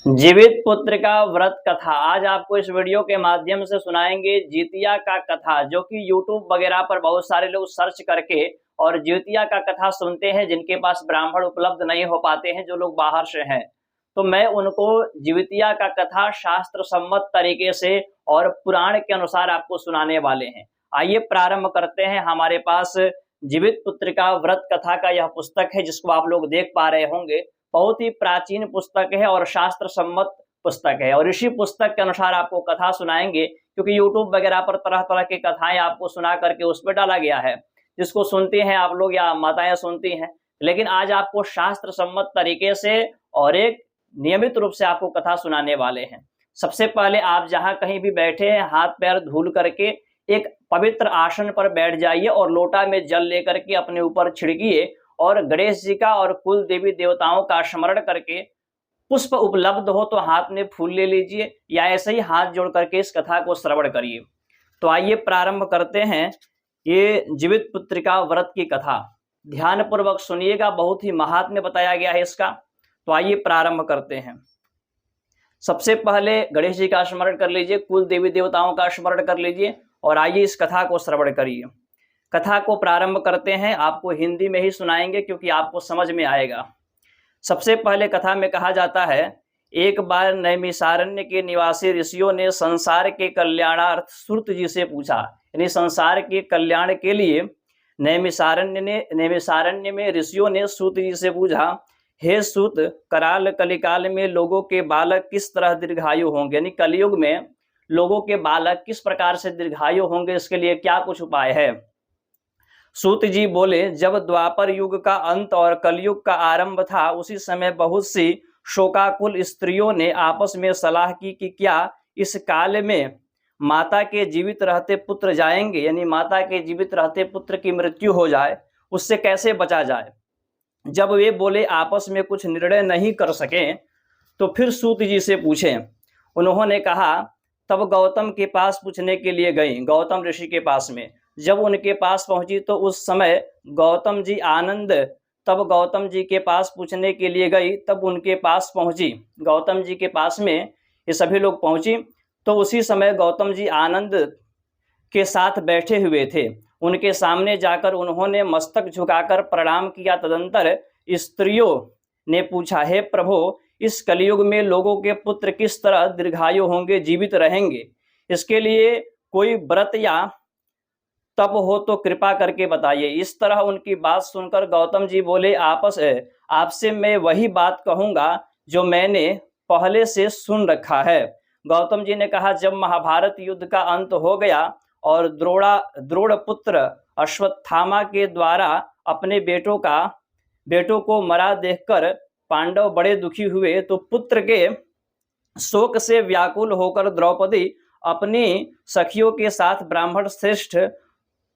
जीवित पुत्र का व्रत कथा। आज आपको इस वीडियो के माध्यम से सुनाएंगे जितिया का कथा, जो कि यूट्यूब वगैरह पर बहुत सारे लोग सर्च करके और जितिया का कथा सुनते हैं। जिनके पास ब्राह्मण उपलब्ध नहीं हो पाते हैं, जो लोग बाहर से हैं, तो मैं उनको जितिया का कथा शास्त्र सम्मत तरीके से और पुराण के अनुसार आपको सुनाने वाले हैं। आइए प्रारंभ करते हैं। हमारे पास जीवित पुत्र का व्रत कथा का यह पुस्तक है, जिसको आप लोग देख पा रहे होंगे। बहुत ही प्राचीन पुस्तक है और शास्त्र सम्मत पुस्तक है, और इसी पुस्तक के अनुसार आपको कथा सुनाएंगे, क्योंकि यूट्यूब वगैरह पर तरह तरह की कथाएं आपको सुना करके उस पर डाला गया है, जिसको सुनते हैं आप लोग या माताएं सुनती हैं। लेकिन आज आपको शास्त्र सम्मत तरीके से और एक नियमित रूप से आपको कथा सुनाने वाले हैं। सबसे पहले आप जहां कहीं भी बैठे हैं, हाथ पैर धुल करके एक पवित्र आसन पर बैठ जाइए और लोटा में जल लेकर के अपने ऊपर छिड़किए, और गणेश जी का और कुल देवी देवताओं का स्मरण करके पुष्प उपलब्ध हो तो हाथ में फूल ले लीजिए, या ऐसे ही हाथ जोड़ करके इस कथा को श्रवण करिए। तो आइए प्रारंभ करते हैं ये जीवित पुत्र का व्रत की कथा। ध्यान पूर्वक सुनिएगा, बहुत ही महात्म्य बताया गया है इसका। तो आइए प्रारंभ करते हैं। सबसे पहले गणेश जी का स्मरण कर लीजिए, कुल देवी देवताओं का स्मरण कर लीजिए, और आइए इस कथा को श्रवण करिए। कथा को प्रारंभ करते हैं। आपको हिंदी में ही सुनाएंगे क्योंकि आपको समझ में आएगा। सबसे पहले कथा में कहा जाता है, एक बार नैमिषारण्य के निवासी ऋषियों ने संसार के कल्याणार्थ सूत जी से पूछा। यानी संसार के कल्याण के लिए नैमिषारण्य में ऋषियों ने सूत जी से पूछा, हे सूत, कराल कलिकाल में लोगों के बालक किस तरह दीर्घायु होंगे। यानी कलयुग में लोगों के बालक किस प्रकार से दीर्घायु होंगे, इसके लिए क्या कुछ उपाय है। सूत जी बोले, जब द्वापर युग का अंत और कलयुग का आरंभ था, उसी समय बहुत सी शोकाकुल स्त्रियों ने आपस में सलाह की कि क्या इस काल में माता के जीवित रहते पुत्र जाएंगे, यानी माता के जीवित रहते पुत्र की मृत्यु हो जाए, उससे कैसे बचा जाए। जब वे बोले आपस में कुछ निर्णय नहीं कर सके, तो फिर सूत जी से पूछे। उन्होंने कहा, तब गौतम के पास पूछने के लिए गई, गौतम ऋषि के पास में। जब उनके पास पहुंची तो उस समय गौतम जी तब गौतम जी के पास पूछने के लिए गई, तब उनके पास पहुंची। गौतम जी के पास में ये सभी लोग पहुंची, तो उसी समय गौतम जी आनंद के साथ बैठे हुए थे। उनके सामने जाकर उन्होंने मस्तक झुकाकर प्रणाम किया। तदंतर स्त्रियों ने पूछा, हे प्रभु, इस कलयुग में लोगों के पुत्र किस तरह दीर्घायु होंगे, जीवित रहेंगे। इसके लिए कोई व्रत या तप हो तो कृपा करके बताइए। इस तरह उनकी बात सुनकर गौतम जी बोले, आपसे मैं वही बात कहूंगा जो मैंने पहले से सुन रखा है। गौतम जी ने कहा, जब महाभारत युद्ध का अंत हो गया और द्रोण पुत्र अश्वत्थामा के द्वारा अपने बेटों को मरा देखकर पांडव बड़े दुखी हुए, तो पुत्र के शोक से व्याकुल होकर द्रौपदी अपनी सखियों के साथ ब्राह्मण श्रेष्ठ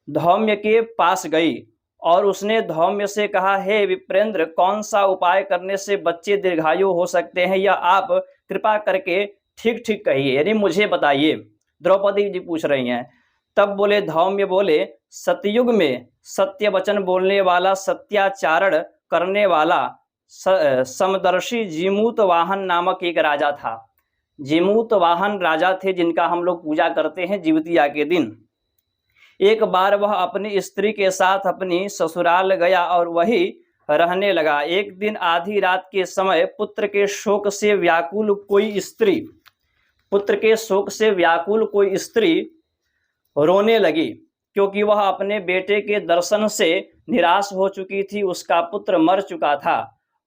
धौम्य के पास गई, और उसने धौम्य से कहा, हे विप्रेंद्र, कौन सा उपाय करने से बच्चे दीर्घायु हो सकते हैं, या आप कृपा करके ठीक ठीक कहिए, यानी मुझे बताइए। द्रौपदी जी पूछ रही हैं। तब बोले धौम्य बोले, सतयुग में सत्य वचन बोलने वाला, सत्याचारण करने वाला समदर्शी जीमूत वाहन नामक एक राजा था। जीमूत वाहन राजा थे, जिनका हम लोग पूजा करते हैं जिवितिया के दिन। एक बार वह अपनी स्त्री के साथ अपनी ससुराल गया और वही रहने लगा। एक दिन आधी रात के समय पुत्र के शोक से व्याकुल कोई स्त्री रोने लगी, क्योंकि वह अपने बेटे के दर्शन से निराश हो चुकी थी। उसका पुत्र मर चुका था।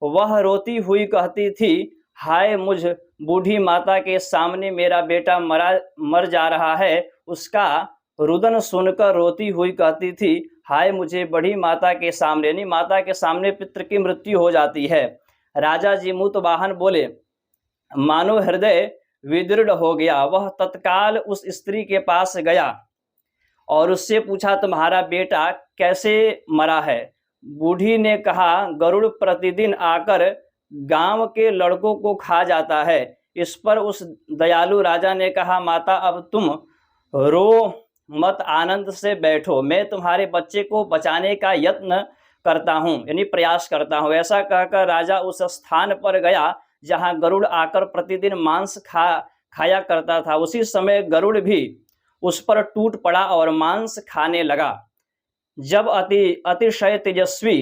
वह रोती हुई कहती थी, हाय, मुझ बूढ़ी माता के सामने मेरा बेटा मर जा रहा है। उसका रुदन सुनकर रोती हुई कहती थी, हाय, मुझे बड़ी माता के सामने, यानी माता के सामने पितृ की मृत्यु हो जाती है। राजा जीमूत वाहन बोले, मानो हृदय विदृढ़ हो गया। वह तत्काल उस स्त्री के पास गया और उससे पूछा, तुम्हारा बेटा कैसे मरा है। बूढ़ी ने कहा, गरुड़ प्रतिदिन आकर गांव के लड़कों को खा जाता है। इस पर उस दयालु राजा ने कहा, माता, अब तुम रो मत, आनंद से बैठो, मैं तुम्हारे बच्चे को बचाने का यत्न करता हूँ, यानी प्रयास करता हूँ। ऐसा कहकर राजा उस स्थान पर गया जहाँ गरुड़ आकर प्रतिदिन मांस खाया करता था, उसी समय गरुड़ भी उस पर टूट पड़ा और मांस खाने लगा। जब अतिशय तेजस्वी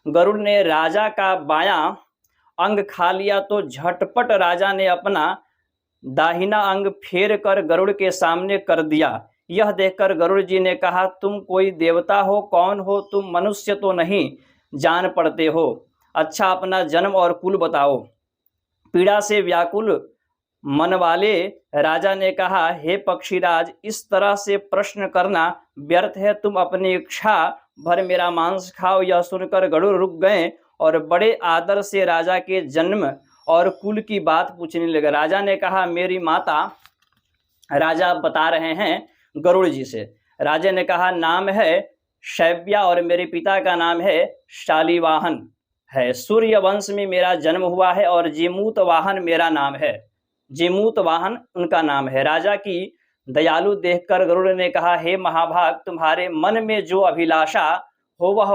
गरुड़ ने राजा का बायां अंग खा लिया तो झटपट राजा ने अपना दाहिना अंग फेर कर गरुड़ के सामने कर दिया। यह देखकर गरुड़ जी ने कहा, तुम कोई देवता हो? कौन हो तुम? मनुष्य तो नहीं जान पड़ते हो। अच्छा, अपना जन्म और कुल बताओ। पीड़ा से व्याकुल मन वाले राजा ने कहा, हे पक्षीराज, इस तरह से प्रश्न करना व्यर्थ है। तुम अपनी इच्छा भर मेरा मांस खाओ। यह सुनकर गरुड़ रुक गए और बड़े आदर से राजा के जन्म और कुल की बात पूछने लगे। राजा ने कहा, मेरी माता, राजा बता रहे हैं गरुड़ जी से। राजा ने कहा, नाम है शैव्या और मेरे पिता का नाम है शालिवाहन है। सूर्य वंश में मेरा जन्म हुआ है और जीमूत वाहन मेरा नाम है। जीमूत वाहन उनका नाम है। राजा की दयालु देखकर गरुड़ ने कहा, हे महाभाग, तुम्हारे मन में जो अभिलाषा हो वह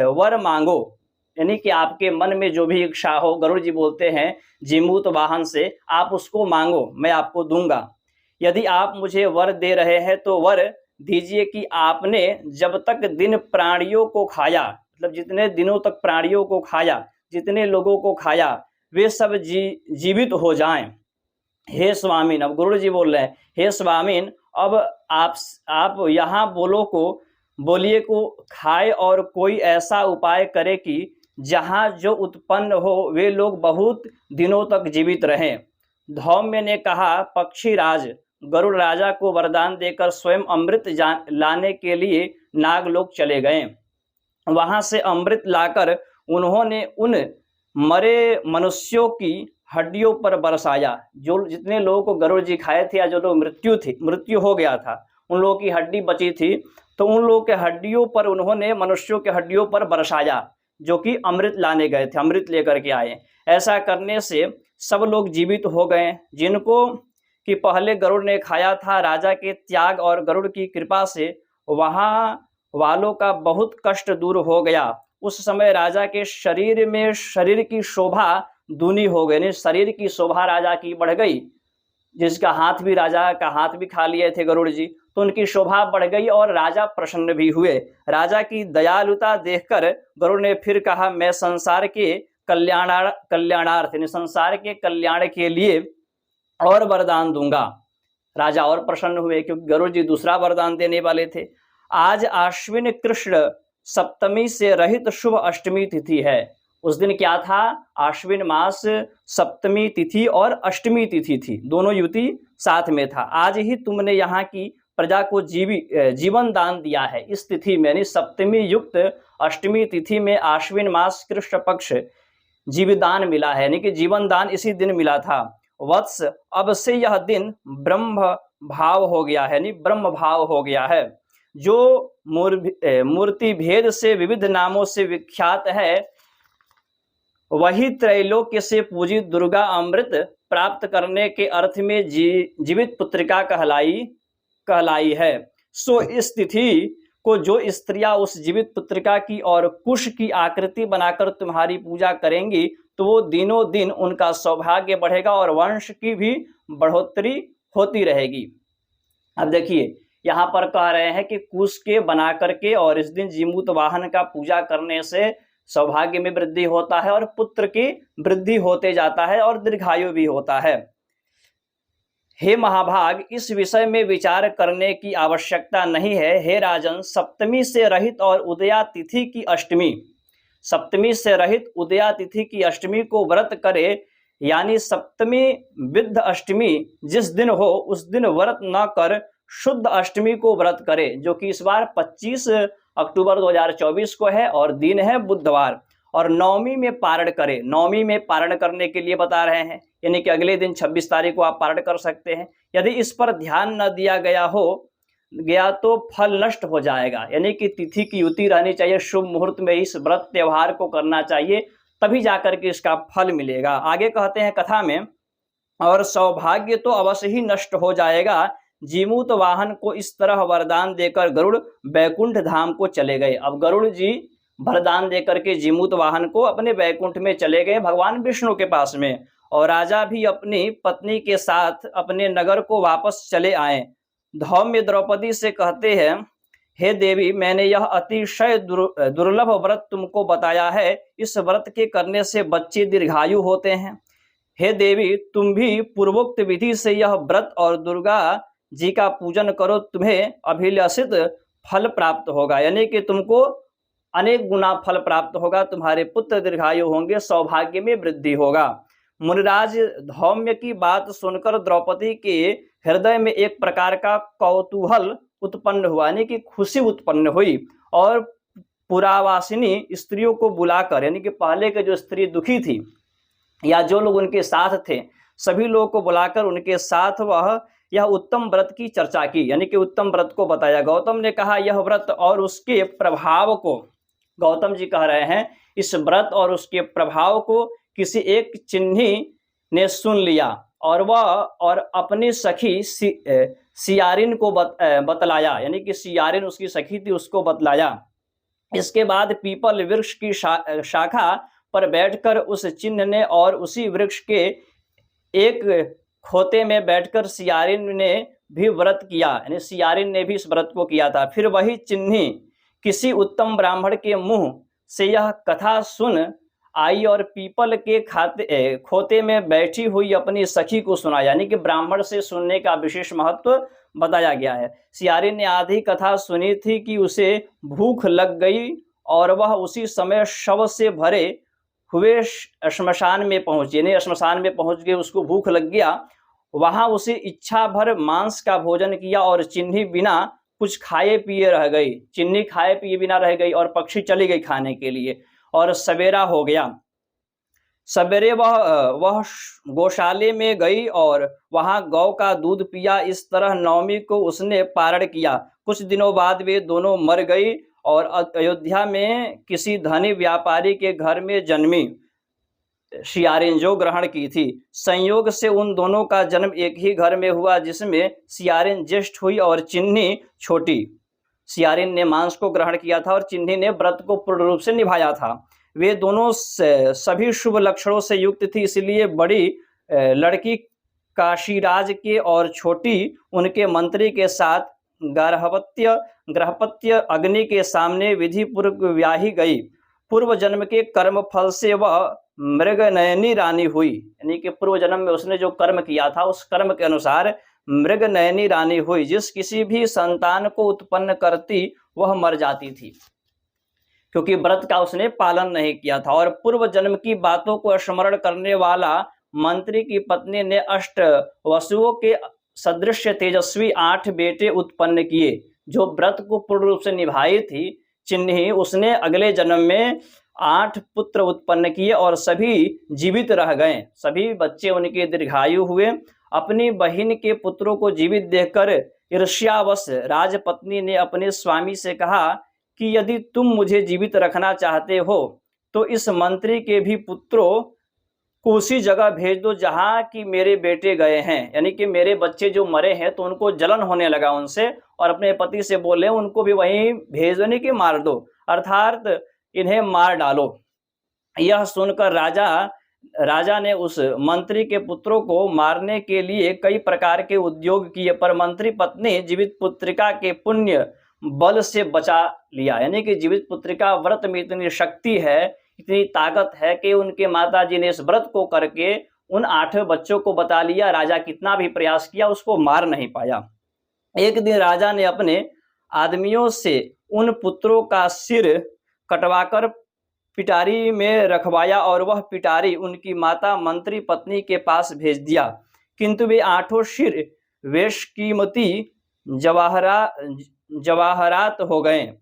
वर मांगो। यानी कि आपके मन में जो भी इच्छा हो, गरुड़ जी बोलते हैं जीमूत वाहन से, आप उसको मांगो, मैं आपको दूंगा। यदि आप मुझे वर दे रहे हैं तो वर दीजिए कि आपने जब तक दिन प्राणियों को खाया, मतलब जितने दिनों तक प्राणियों को खाया, जितने लोगों को खाया, वे सब जीवित हो जाएं। हे स्वामीन, अब गरुड़ जी बोल रहे हैं, हे स्वामीन, अब आप यहाँ बोलिए को खाए और कोई ऐसा उपाय करे कि जहाँ जो उत्पन्न हो वे लोग बहुत दिनों तक जीवित रहें। धौम्य ने कहा, पक्षीराज, गरुड़ राजा को वरदान देकर स्वयं अमृत लाने के लिए नागलोक चले गए। वहां से अमृत लाकर उन्होंने उन मरे मनुष्यों की हड्डियों पर बरसाया। जो जितने लोगों को गरुड़ जी खाए थे या जो लोग मृत्यु हो गया था, उन लोगों की हड्डी बची थी, तो उन लोगों के हड्डियों पर उन्होंने मनुष्यों के हड्डियों पर बरसाया, जो कि अमृत लाने गए थे, अमृत लेकर के आए। ऐसा करने से सब लोग जीवित हो गए। जिनको कि पहले गरुड़ ने खाया था, राजा के त्याग और गरुड़ की कृपा से वहां वालों का बहुत कष्ट दूर हो गया। उस समय राजा के शरीर की शोभा दूनी हो गई, शरीर की शोभा राजा की बढ़ गई। जिसका हाथ भी, राजा का हाथ भी खा लिए थे गरुड़ जी, तो उनकी शोभा बढ़ गई और राजा प्रसन्न भी हुए। राजा की दयालुता देखकर गरुड़ ने फिर कहा, मैं संसार के कल्याणार्थ, संसार के कल्याण के लिए और वरदान दूंगा। राजा और प्रसन्न हुए क्योंकि गरुड़ जी दूसरा वरदान देने वाले थे। आज आश्विन कृष्ण सप्तमी से रहित शुभ अष्टमी तिथि है। उस दिन क्या था? आश्विन मास सप्तमी तिथि और अष्टमी तिथि थी, दोनों युति साथ में था। आज ही तुमने यहाँ की प्रजा को जीवन दान दिया है। इस तिथि में, यानी सप्तमी युक्त अष्टमी तिथि में आश्विन मास कृष्ण पक्ष जीवदान मिला है, यानी कि जीवन दान इसी दिन मिला था। वत्स, अब से यह दिन ब्रह्म भाव हो गया है, यानी ब्रह्म भाव हो गया है, जो मूर्ति भेद से विविध नामों से विख्यात है। वही त्रैलोक्य से पूजित दुर्गा अमृत प्राप्त करने के अर्थ में जीवित पुत्रिका कहलाई है। सो इस तिथि को जो स्त्रियां उस जीवित पुत्रिका की और कुश की आकृति बनाकर तुम्हारी पूजा करेंगी, तो वो दिनों दिन उनका सौभाग्य बढ़ेगा और वंश की भी बढ़ोतरी होती रहेगी। अब देखिए, यहाँ पर कह रहे हैं कि कुश के बना करके और इस दिन जीमूत वाहन का पूजा करने से सौभाग्य में वृद्धि होता है और पुत्र की वृद्धि होते जाता है और दीर्घायु भी होता है। हे महाभाग, इस विषय में विचार करने की आवश्यकता नहीं है। हे राजन, सप्तमी से रहित और उदया तिथि की अष्टमी, सप्तमी से रहित उदया तिथि की अष्टमी को व्रत करे, यानी सप्तमी विद्ध अष्टमी जिस दिन हो उस दिन व्रत न कर शुद्ध अष्टमी को व्रत करे, जो कि इस बार 25 अक्टूबर 2024 को है और दिन है बुधवार। और नवमी में पारण करे। नवमी में पारण करने के लिए बता रहे हैं, यानी कि अगले दिन 26 तारीख को आप पारण कर सकते हैं। यदि इस पर ध्यान न दिया गया तो फल नष्ट हो जाएगा, यानी कि तिथि की युति रहनी चाहिए, शुभ मुहूर्त में इस व्रत त्योहार को करना चाहिए, तभी जाकर के इसका फल मिलेगा। आगे कहते हैं कथा में, और सौभाग्य तो अवश्य ही नष्ट हो जाएगा। जीमूत वाहन को इस तरह वरदान देकर गरुड़ बैकुंठ धाम को चले गए। अब गरुड़ जी वरदान देकर के जीमूत वाहन को अपने बैकुंठ में चले गए, भगवान विष्णु के पास में। और राजा भी अपनी पत्नी के साथ अपने नगर को वापस चले आए। धौम्य द्रौपदी से कहते हैं, हे देवी, मैंने यह अतिशय दुर्लभ व्रत तुमको बताया है। इस व्रत के करने से बच्चे दीर्घायु होते हैं। हे देवी, तुम भी पूर्वोक्त विधि से यह व्रत और दुर्गा जी का पूजन करो, तुम्हें अभिलषित फल प्राप्त होगा। यानी कि तुमको अनेक गुना फल प्राप्त होगा, तुम्हारे पुत्र दीर्घायु होंगे, सौभाग्य में वृद्धि होगा। मुनिराज धौम्य की बात सुनकर द्रौपदी के हृदय में एक प्रकार का कौतूहल उत्पन्न हुआ, यानी कि खुशी उत्पन्न हुई, और पुरावासिनी स्त्रियों को बुलाकर, यानी कि पहले के जो स्त्री दुखी थी या जो लोग उनके साथ थे, सभी लोगों को बुलाकर उनके साथ वह यह उत्तम व्रत की चर्चा की, यानी कि उत्तम व्रत को बताया। गौतम ने कहा, यह व्रत और उसके प्रभाव को, गौतम जी कह रहे हैं, इस व्रत और उसके प्रभाव को किसी एक चिन्ही ने सुन लिया और वह और अपनी सखी सियारिन को बतलाया, यानी कि सियारिन उसकी सखी थी, उसको बतलाया। इसके बाद पीपल वृक्ष की शाखा पर बैठकर उस चिन्ह ने और उसी वृक्ष के एक खोते में बैठकर सियारिन ने भी व्रत किया, यानी सियारिन ने भी इस व्रत को किया था। फिर वही चिन्ही किसी उत्तम ब्राह्मण के मुंह से यह कथा सुन आई और पीपल के खोते में बैठी हुई अपनी सखी को सुनाया, यानी कि ब्राह्मण से सुनने का विशेष महत्व बताया गया है। सियारिन ने आधी कथा सुनी थी कि उसे भूख लग गई और वह उसी समय शव से भरे हुए श्मशान में पहुंची, यानी श्मशान में पहुंच गई, उसको भूख लग गया। वहां उसे इच्छा भर मांस का भोजन किया और चिन्ही बिना कुछ खाए पिए रह गई, चिन्नी खाए पिए बिना रह गई और पक्षी चली गई खाने के लिए, और सवेरा हो गया। सवेरे वह गौशाले में गई और वहां गौ का दूध पिया। इस तरह नवमी को उसने पारण किया। कुछ दिनों बाद वे दोनों मर गई और अयोध्या में किसी धनी व्यापारी के घर में जन्मी सियारिन, जो ग्रहण की थी। संयोग से उन दोनों का जन्म एक ही घर में हुआ, जिसमें सियारिन ज्येष्ठ हुई और चिन्नी छोटी। सियारिन ने मांस को ग्रहण किया था और चिन्नी ने व्रत को पूर्ण रूप से निभाया था। वे दोनों सभी शुभ लक्षणों से युक्त थी, इसलिए बड़ी लड़की काशीराज के और छोटी उनके मंत्री के साथ ग्रहपत्य अग्नि के सामने विधि पूर्वक ब्याही गई। पूर्व जन्म के कर्म फल से वह मृगनयनी रानी हुई, यानी कि पूर्व जन्म में उसने जो कर्म किया था उस कर्म के अनुसार मृगनयनी रानी हुई। जिस किसी भी संतान को उत्पन्न करती वह मर जाती थी, क्योंकि व्रत का उसने पालन नहीं किया था। और पूर्व जन्म की बातों को स्मरण करने वाला मंत्री की पत्नी ने अष्ट वसुओं के सदृश तेजस्वी 8 बेटे उत्पन्न किए। जो व्रत को पूर्ण रूप से निभाई थी चिन्ही, उसने अगले जन्म में 8 पुत्र उत्पन्न किए और सभी जीवित रह गए। सभी बच्चे उनके दीर्घायु हुए। अपनी बहन के पुत्रों को जीवित देखकर ईर्ष्यावश राजपत्नी ने अपने स्वामी से कहा कि यदि तुम मुझे जीवित रखना चाहते हो तो इस मंत्री के भी पुत्रों को उसी जगह भेज दो जहां कि मेरे बेटे गए हैं, यानी कि मेरे बच्चे जो मरे हैं तो उनको जलन होने लगा उनसे, और अपने पति से बोले उनको भी वहीं भेज दो, नहीं कि मार दो, अर्थात इन्हें मार डालो। यह सुनकर राजा ने उस मंत्री के पुत्रों को मारने के लिए कई प्रकार के उद्योग किए, पर मंत्री पत्नी जीवित पुत्रिका के पुण्य बल से बचा लिया। यानी कि जीवित पुत्रिका व्रत में इतनी शक्ति है, इतनी ताकत है कि उनके माता जी ने इस व्रत को करके उन 8 बच्चों को बता लिया। राजा कितना भी प्रयास किया उसको मार नहीं पाया। एक दिन राजा ने अपने आदमियों से उन पुत्रों का सिर कटवाकर पिटारी में रखवाया और वह पिटारी उनकी माता मंत्री पत्नी के पास भेज दिया। किंतु वे 8 सिर बेशकीमती जवाहरात हो गए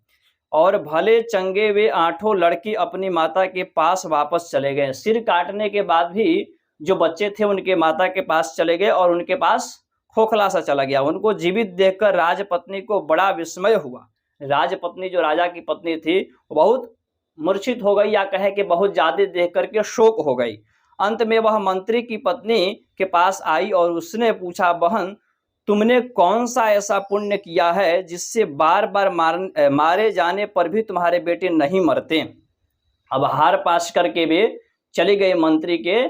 और भले चंगे वे 8 लड़की अपनी माता के पास वापस चले गए। सिर काटने के बाद भी जो बच्चे थे उनके माता के पास चले गए और उनके पास खोखला सा चला गया। उनको जीवित देखकर राजपत्नी को बड़ा विस्मय हुआ। राजपत्नी जो राजा की पत्नी थी बहुत मूर्छित हो गई, या कहे कि बहुत ज्यादा देख करके शोक हो गई। अंत में वह मंत्री की पत्नी के पास आई और उसने पूछा, बहन तुमने कौन सा ऐसा पुण्य किया है जिससे बार बार मारे जाने पर भी तुम्हारे बेटे नहीं मरते। अब हार पास करके वे चली गई मंत्री के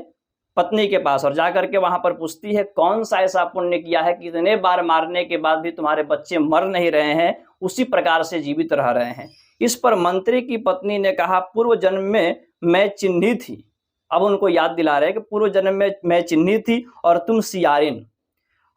पत्नी के पास और जाकर के वहां पर पूछती है कौन सा ऐसा पुण्य किया है कि इतने बार मारने के बाद भी तुम्हारे बच्चे मर नहीं रहे हैं, उसी प्रकार से जीवित रह रहे हैं। इस पर मंत्री की पत्नी ने कहा पूर्व जन्म में मैं चिन्ही थी। अब उनको याद दिला रहे हैं कि पूर्व जन्म में मैं चिन्ही थी और तुम सियारिन।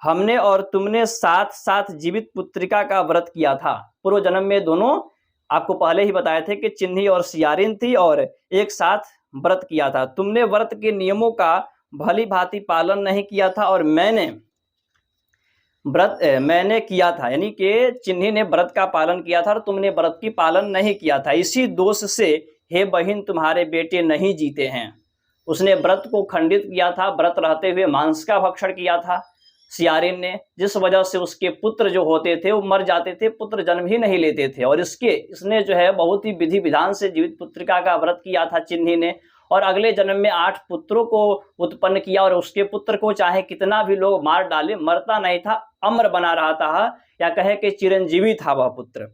हमने और तुमने साथ साथ जीवित पुत्रिका का व्रत किया था। पूर्व जन्म में दोनों आपको पहले ही बताए थे कि चिन्ही और सियारिन थी और एक साथ व्रत किया था। तुमने व्रत के नियमों का भली भांति पालन नहीं किया था और मैंने किया था, यानी कि चिन्ही ने व्रत का पालन किया था और तुमने व्रत की पालन नहीं किया था। इसी दोष से हे बहिन तुम्हारे बेटे नहीं जीते हैं। उसने व्रत को खंडित किया था, व्रत रहते हुए मांस का भक्षण किया था सियारिन ने, जिस वजह से उसके पुत्र जो होते थे वो मर जाते थे, पुत्र जन्म ही नहीं लेते थे। और इसने जो है बहुत ही विधि विधान से जीवित पुत्रिका का व्रत किया था चिन्ही ने, और अगले जन्म में 8 पुत्रों को उत्पन्न किया और उसके पुत्र को चाहे कितना भी लोग मार डाले मरता नहीं था, अमर बना रहा था, या कहे कि चिरंजीवी था वह पुत्र।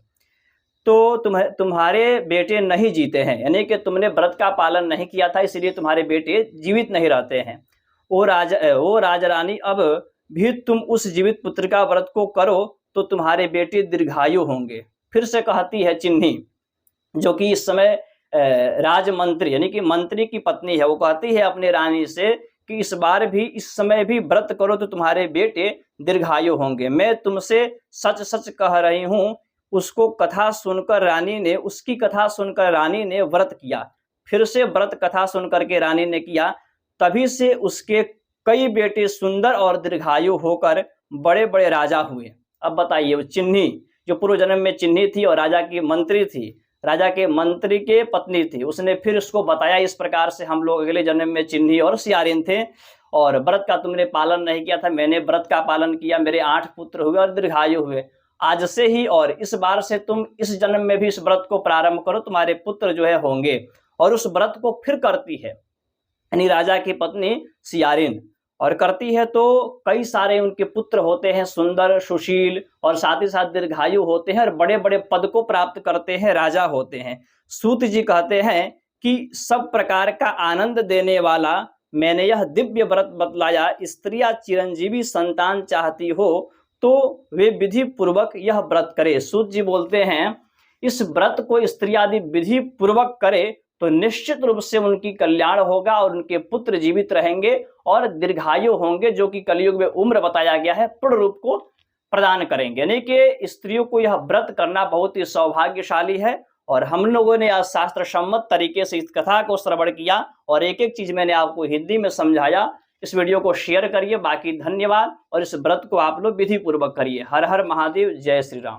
तो तुम्हारे बेटे नहीं जीते हैं, यानी कि तुमने व्रत का पालन नहीं किया था, इसलिए तुम्हारे बेटे जीवित नहीं रहते हैं। ओ राजरानी, अब भी तुम उस जीवित पुत्र का व्रत को करो तो तुम्हारे बेटे दीर्घायु होंगे। फिर से कहती है चिन्ही, जो कि इस समय राजमंत्री यानी कि मंत्री की पत्नी है, वो कहती है अपने रानी से कि इस समय भी व्रत करो तो तुम्हारे बेटे दीर्घायु होंगे। मैं तुमसे सच सच कह रही हूँ। उसकी कथा सुनकर रानी ने व्रत किया। फिर से व्रत कथा सुनकर के रानी ने किया, तभी से उसके कई बेटे सुंदर और दीर्घायु होकर बड़े बड़े राजा हुए। अब बताइए, वो चिन्ही जो पूर्व जन्म में चिन्ही थी और राजा की मंत्री थी, राजा के मंत्री के पत्नी थी, उसने फिर उसको बताया इस प्रकार से हम लोग अगले जन्म में चिन्ही और सियारिन थे और व्रत का तुमने पालन नहीं किया था, मैंने व्रत का पालन किया, मेरे 8 पुत्र हुए और दीर्घायु हुए। आज से ही और इस बार से तुम इस जन्म में भी इस व्रत को प्रारंभ करो, तुम्हारे पुत्र जो है होंगे। और उस व्रत को फिर करती है यानी राजा की पत्नी सियारिन, और करती है तो कई सारे उनके पुत्र होते हैं, सुंदर सुशील, और साथ ही साथ दीर्घायु होते हैं और बड़े बड़े पद को प्राप्त करते हैं, राजा होते हैं। सूत जी कहते हैं कि सब प्रकार का आनंद देने वाला मैंने यह दिव्य व्रत बतलाया। स्त्रियां चिरंजीवी संतान चाहती हो तो वे विधि पूर्वक यह व्रत करे। सूत जी बोलते हैं इस व्रत को स्त्रियां यदि विधि पूर्वक करे तो निश्चित रूप से उनकी कल्याण होगा और उनके पुत्र जीवित रहेंगे और दीर्घायु होंगे, जो कि कलयुग में उम्र बताया गया है पूर्ण रूप को प्रदान करेंगे। यानी कि स्त्रियों को यह व्रत करना बहुत ही सौभाग्यशाली है। और हम लोगों ने आज शास्त्र सम्मत तरीके से इस कथा को श्रवण किया और एक एक चीज मैंने आपको हिंदी में समझाया। इस वीडियो को शेयर करिए, बाकी धन्यवाद। और इस व्रत को आप लोग विधि पूर्वक करिए। हर हर महादेव, जय श्री राम।